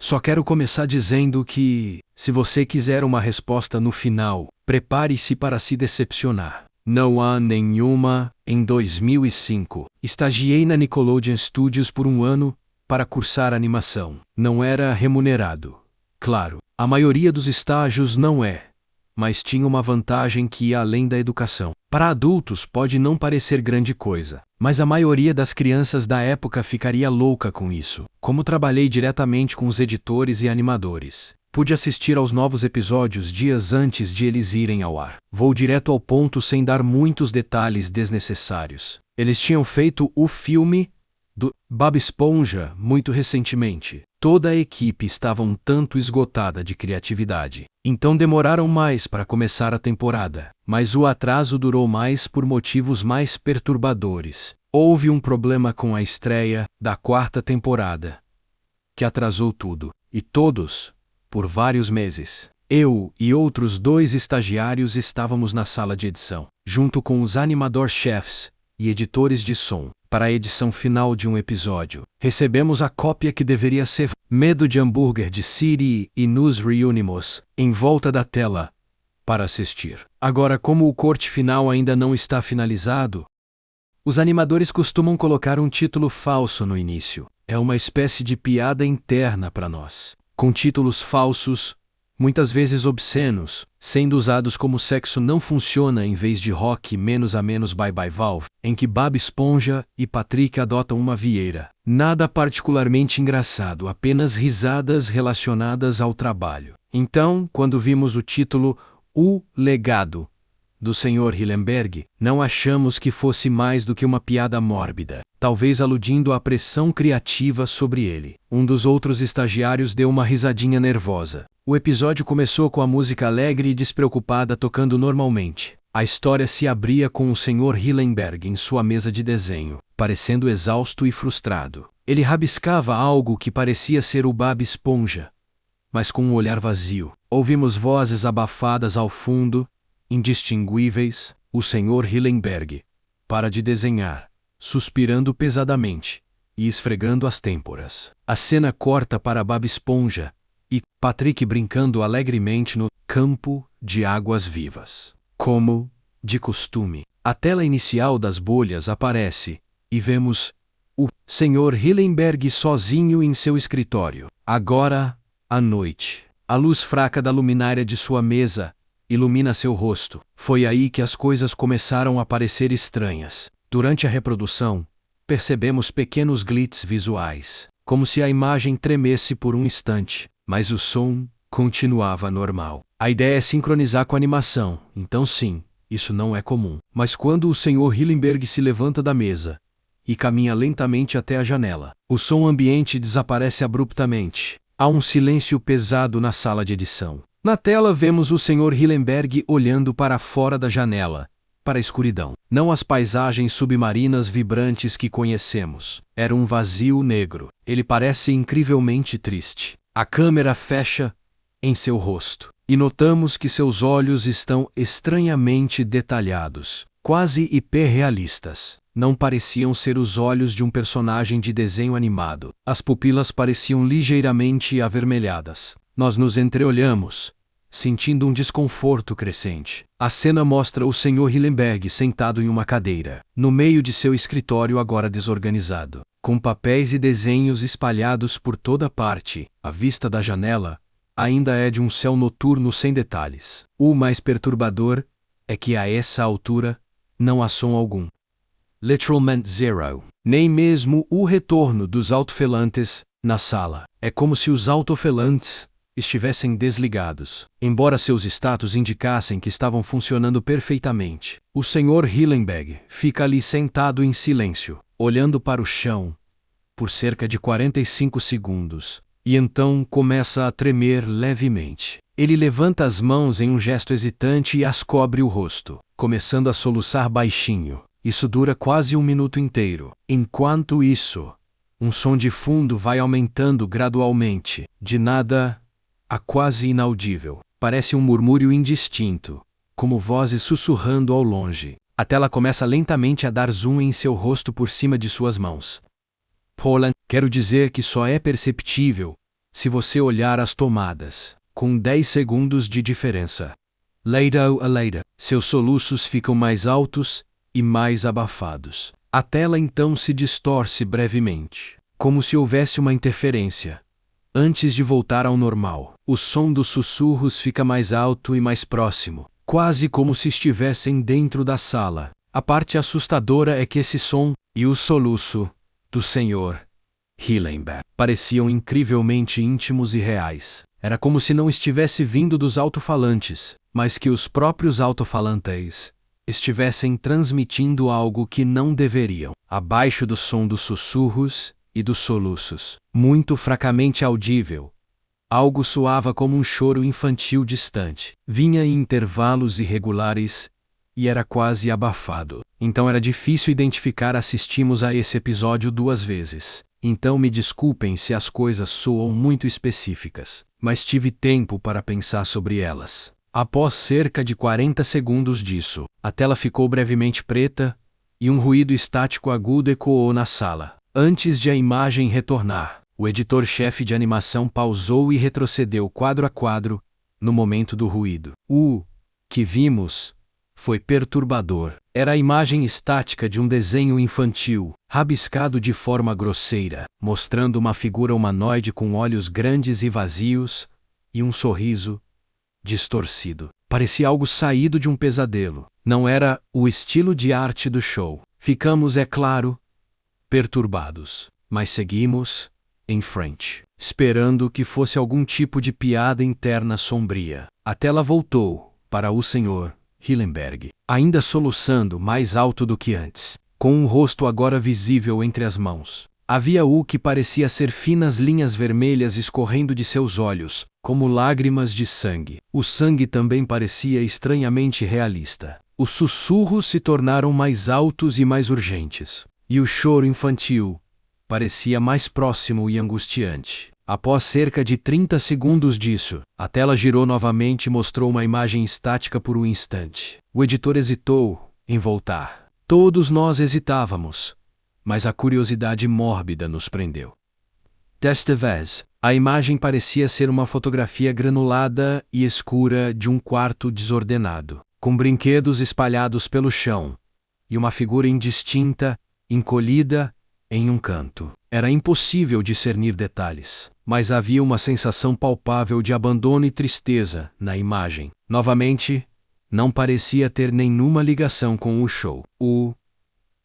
Só quero começar dizendo que, se você quiser uma resposta no final, prepare-se para se decepcionar. Não há nenhuma. Em 2005, estagiei na Nickelodeon Studios por um ano para cursar animação. Não era remunerado. Claro, a maioria dos estágios não é, mas tinha uma vantagem que ia além da educação. Para adultos pode não parecer grande coisa, mas a maioria das crianças da época ficaria louca com isso. Como trabalhei diretamente com os editores e animadores, pude assistir aos novos episódios dias antes de eles irem ao ar. Vou direto ao ponto sem dar muitos detalhes desnecessários. Eles tinham feito o filme do Bob Esponja muito recentemente. Toda a equipe estava um tanto esgotada de criatividade. Então demoraram mais para começar a temporada. Mas o atraso durou mais por motivos mais perturbadores. Houve um problema com a estreia da quarta temporada, que atrasou tudo. E todos, por vários meses. Eu e outros 2 estagiários estávamos na sala de edição, junto com os animador-chefs e editores de som, para a edição final de um episódio. Recebemos a cópia que deveria ser Medo de Hambúrguer de Siri e nos reunimos em volta da tela para assistir. Agora, como o corte final ainda não está finalizado, os animadores costumam colocar um título falso no início. É uma espécie de piada interna para nós. Com títulos falsos, muitas vezes obscenos, sendo usados como Sexo Não Funciona em vez de Rock Menos a Menos Bye Bye Valve, em que Bob Esponja e Patrick adotam uma vieira. Nada particularmente engraçado, apenas risadas relacionadas ao trabalho. Então, quando vimos o título O Legado do Sr. Hillenberg, não achamos que fosse mais do que uma piada mórbida, talvez aludindo à pressão criativa sobre ele. Um dos outros estagiários deu uma risadinha nervosa. O episódio começou com a música alegre e despreocupada tocando normalmente. A história se abria com o Sr. Hillenberg em sua mesa de desenho, parecendo exausto e frustrado. Ele rabiscava algo que parecia ser o Bob Esponja, mas com um olhar vazio. Ouvimos vozes abafadas ao fundo, indistinguíveis. O Sr. Hillenberg para de desenhar, suspirando pesadamente e esfregando as têmporas. A cena corta para Bob Esponja e Patrick brincando alegremente no campo de águas vivas. Como de costume, a tela inicial das bolhas aparece e vemos o Sr. Hillenberg sozinho em seu escritório. Agora, à noite, a luz fraca da luminária de sua mesa ilumina seu rosto. Foi aí que as coisas começaram a parecer estranhas. Durante a reprodução, percebemos pequenos glitches visuais, como se a imagem tremesse por um instante, mas o som continuava normal. A ideia é sincronizar com a animação, então sim, isso não é comum. Mas quando o Sr. Hillenberg se levanta da mesa e caminha lentamente até a janela, o som ambiente desaparece abruptamente. Há um silêncio pesado na sala de edição. Na tela vemos o Sr. Hillenberg olhando para fora da janela, para a escuridão. Não as paisagens submarinas vibrantes que conhecemos. Era um vazio negro. Ele parece incrivelmente triste. A câmera fecha em seu rosto, e notamos que seus olhos estão estranhamente detalhados, quase hiperrealistas. Não pareciam ser os olhos de um personagem de desenho animado. As pupilas pareciam ligeiramente avermelhadas. Nós nos entreolhamos, sentindo um desconforto crescente. A cena mostra o Sr. Hillenberg sentado em uma cadeira, no meio de seu escritório agora desorganizado, com papéis e desenhos espalhados por toda parte. A vista da janela ainda é de um céu noturno sem detalhes. O mais perturbador é que a essa altura não há som algum. Literalmente zero. Nem mesmo o retorno dos alto-falantes na sala. É como se os alto-falantes estivessem desligados, embora seus status indicassem que estavam funcionando perfeitamente. O Sr. Hillenberg fica ali sentado em silêncio, olhando para o chão, por cerca de 45 segundos, e então começa a tremer levemente. Ele levanta as mãos em um gesto hesitante e as cobre o rosto, começando a soluçar baixinho. Isso dura quase um minuto inteiro. Enquanto isso, um som de fundo vai aumentando gradualmente, de nada a quase inaudível. Parece um murmúrio indistinto, como vozes sussurrando ao longe. A tela começa lentamente a dar zoom em seu rosto por cima de suas mãos. Poland, quero dizer que só é perceptível se você olhar as tomadas, com 10 segundos de diferença. Later a later, seus soluços ficam mais altos e mais abafados. A tela então se distorce brevemente, como se houvesse uma interferência. Antes de voltar ao normal, o som dos sussurros fica mais alto e mais próximo, quase como se estivessem dentro da sala. A parte assustadora é que esse som e o soluço do Sr. Hillenberg pareciam incrivelmente íntimos e reais. Era como se não estivesse vindo dos alto-falantes, mas que os próprios alto-falantes estivessem transmitindo algo que não deveriam. Abaixo do som dos sussurros e dos soluços, muito fracamente audível, algo soava como um choro infantil distante. Vinha em intervalos irregulares e era quase abafado. Então era difícil identificar. Assistimos a esse episódio 2 vezes. Então me desculpem se as coisas soam muito específicas, mas tive tempo para pensar sobre elas. Após cerca de 40 segundos disso, a tela ficou brevemente preta e um ruído estático agudo ecoou na sala. Antes de a imagem retornar, o editor-chefe de animação pausou e retrocedeu quadro a quadro, no momento do ruído. O que vimos foi perturbador. Era a imagem estática de um desenho infantil, rabiscado de forma grosseira, mostrando uma figura humanoide com olhos grandes e vazios, e um sorriso distorcido. Parecia algo saído de um pesadelo. Não era o estilo de arte do show. Ficamos, é claro, perturbados, mas seguimos em frente, esperando que fosse algum tipo de piada interna sombria. A tela voltou para o Sr. Hillenberg, ainda soluçando mais alto do que antes, com um rosto agora visível entre as mãos. Havia o que parecia ser finas linhas vermelhas escorrendo de seus olhos, como lágrimas de sangue. O sangue também parecia estranhamente realista. Os sussurros se tornaram mais altos e mais urgentes. E o choro infantil parecia mais próximo e angustiante. Após cerca de 30 segundos disso, a tela girou novamente e mostrou uma imagem estática por um instante. O editor hesitou em voltar. Todos nós hesitávamos, mas a curiosidade mórbida nos prendeu. Desta vez, a imagem parecia ser uma fotografia granulada e escura de um quarto desordenado, com brinquedos espalhados pelo chão, e uma figura indistinta, encolhida, em um canto. Era impossível discernir detalhes, mas havia uma sensação palpável de abandono e tristeza na imagem. Novamente, não parecia ter nenhuma ligação com o show. O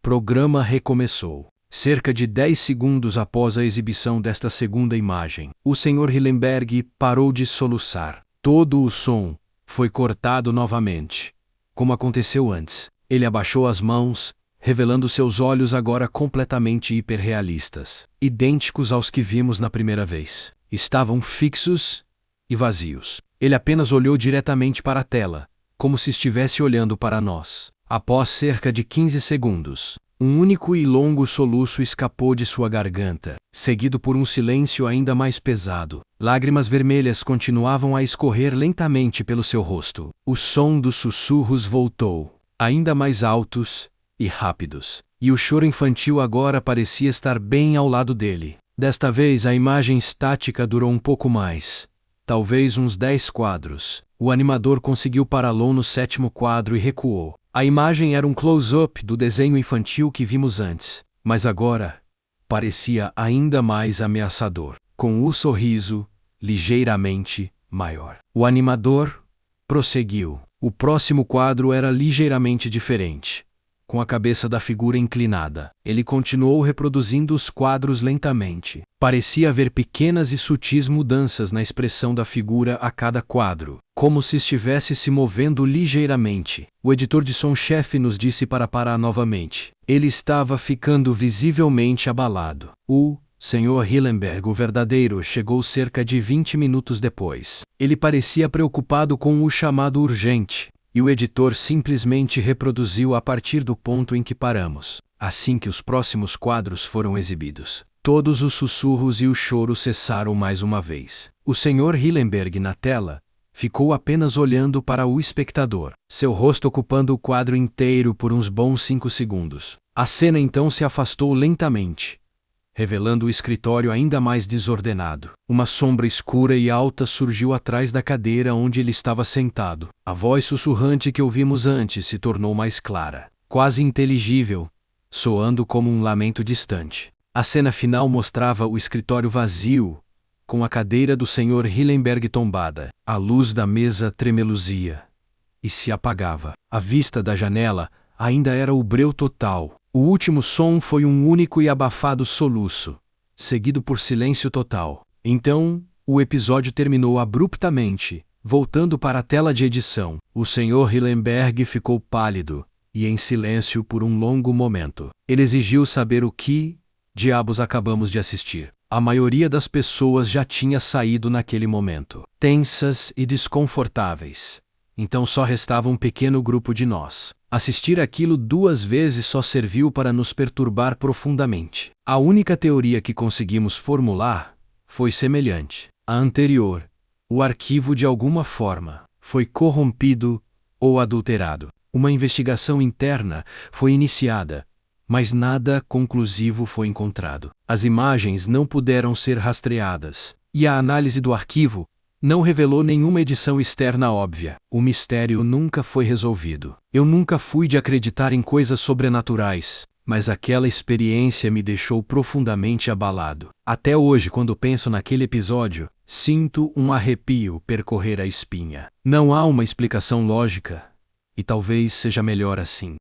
programa recomeçou. Cerca de 10 segundos após a exibição desta segunda imagem, o Sr. Hillenberg parou de soluçar. Todo o som foi cortado novamente, como aconteceu antes. Ele abaixou as mãos, revelando seus olhos agora completamente hiperrealistas, idênticos aos que vimos na primeira vez. Estavam fixos e vazios. Ele apenas olhou diretamente para a tela, como se estivesse olhando para nós. Após cerca de 15 segundos, um único e longo soluço escapou de sua garganta, seguido por um silêncio ainda mais pesado. Lágrimas vermelhas continuavam a escorrer lentamente pelo seu rosto. O som dos sussurros voltou, ainda mais altos e rápidos, e o choro infantil agora parecia estar bem ao lado dele. Desta vez a imagem estática durou um pouco mais, talvez uns 10 quadros. O animador conseguiu pará-lo no 7º quadro e recuou. A imagem era um close-up do desenho infantil que vimos antes, mas agora parecia ainda mais ameaçador, com o sorriso ligeiramente maior. O animador prosseguiu. O próximo quadro era ligeiramente diferente, com a cabeça da figura inclinada. Ele continuou reproduzindo os quadros lentamente. Parecia haver pequenas e sutis mudanças na expressão da figura a cada quadro, como se estivesse se movendo ligeiramente. O editor de som-chefe nos disse para parar novamente. Ele estava ficando visivelmente abalado. O Sr. Hillenberg, o verdadeiro, chegou cerca de 20 minutos depois. Ele parecia preocupado com o chamado urgente, e o editor simplesmente reproduziu a partir do ponto em que paramos. Assim que os próximos quadros foram exibidos, todos os sussurros e o choro cessaram mais uma vez. O Sr. Hillenberg na tela ficou apenas olhando para o espectador, seu rosto ocupando o quadro inteiro por uns bons 5 segundos. A cena então se afastou lentamente, revelando o escritório ainda mais desordenado. Uma sombra escura e alta surgiu atrás da cadeira onde ele estava sentado. A voz sussurrante que ouvimos antes se tornou mais clara, quase inteligível, soando como um lamento distante. A cena final mostrava o escritório vazio, com a cadeira do Sr. Hillenberg tombada. A luz da mesa tremeluzia e se apagava. A vista da janela ainda era o breu total. O último som foi um único e abafado soluço, seguido por silêncio total. Então, o episódio terminou abruptamente, voltando para a tela de edição. O Sr. Hillenberg ficou pálido e em silêncio por um longo momento. Ele exigiu saber o que diabos acabamos de assistir. A maioria das pessoas já tinha saído naquele momento, tensas e desconfortáveis. Então só restava um pequeno grupo de nós. Assistir aquilo 2 vezes só serviu para nos perturbar profundamente. A única teoria que conseguimos formular foi semelhante à anterior. O arquivo de alguma forma foi corrompido ou adulterado. Uma investigação interna foi iniciada, mas nada conclusivo foi encontrado. As imagens não puderam ser rastreadas, e a análise do arquivo não revelou nenhuma edição externa óbvia. O mistério nunca foi resolvido. Eu nunca fui de acreditar em coisas sobrenaturais, mas aquela experiência me deixou profundamente abalado. Até hoje, quando penso naquele episódio, sinto um arrepio percorrer a espinha. Não há uma explicação lógica, e talvez seja melhor assim.